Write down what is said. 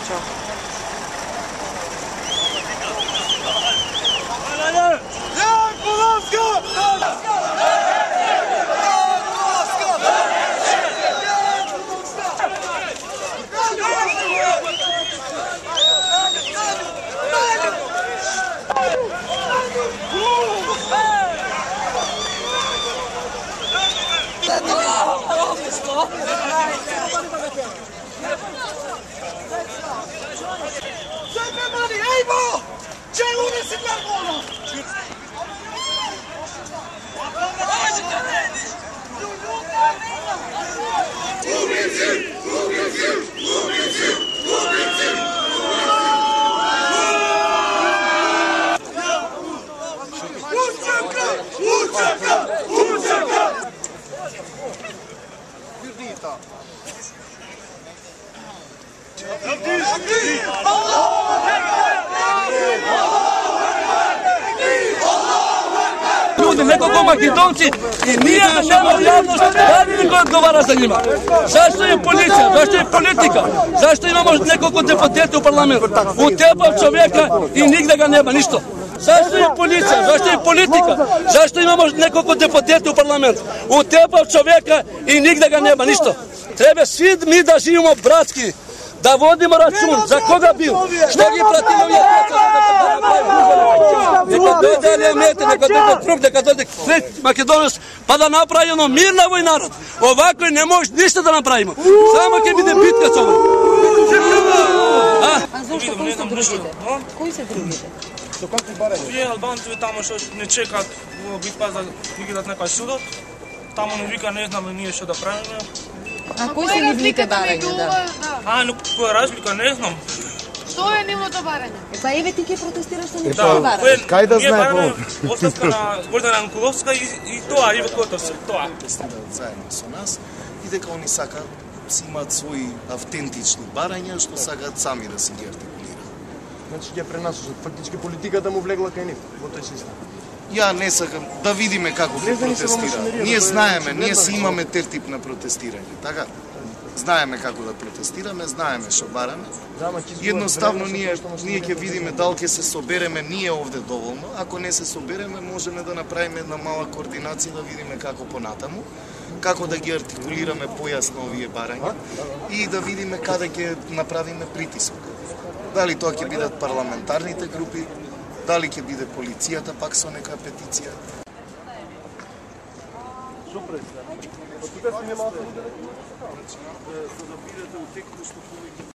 Ćao. Ljudi, nekoliko Makedonci i nije da nema javnost, da li niko odgovara za njima. Zašto je policija, zašto je politika, zašto imamo nekoliko deputata u parlamentu? Utepao čovjeka i nigde ga nema, ništa. Zašto je policija, zašto je politika, zašto imamo nekoliko deputata u parlamentu? Utepao čovjeka i nigde ga nema, ništa. Treba svi mi da živimo bratski, da vodimo račun za koga bil, što gi pratimo ovdje, neka dođe Elemete, neka dođe Truk, neka dođe Makedonac, pa da napravimo mir na ovoj narod. Ovako ne može ništa da napravimo. Samo kad bude bitka s ovoj. A zašto koji se družite? Koji se družite? Вие албанци тамо што не чекат во битва за викат некој судот. Тамо не вика не знаме ние што да правиме. А кои се нивните барања, да? Но која разлика не знам. Што е нивното барање? Па еве ти ќе протестираш со нивните Да, барања. Кај да знае по? Оставка на Гордана Анкуловска и тоа Иво Котовски, тоа. Заедно со нас и дека они сакаат си имаат своји автентични барања што сакаат сами да си ги артикулираат. Значи ќе пренасочат фактички политиката му влегла кај нив во тој систем. Ја не сакам да видиме како ќе протестираат. Ние знаеме, ние си имаме тер тип на протестирање, така? Знаеме како да протестираме, знаеме што бараме. Едноставно ние ќе видиме дали ќе се собереме ние овде доволно. Ако не се собереме, можеме да направиме една мала координација да видиме како понатаму, како да ги артикулираме појасно овие барања и да видиме каде ќе направиме притисок. Дали тоа ќе бидат парламентарните групи, дали ќе биде полицијата пак со нека петиција. Супер. Од тука сме малку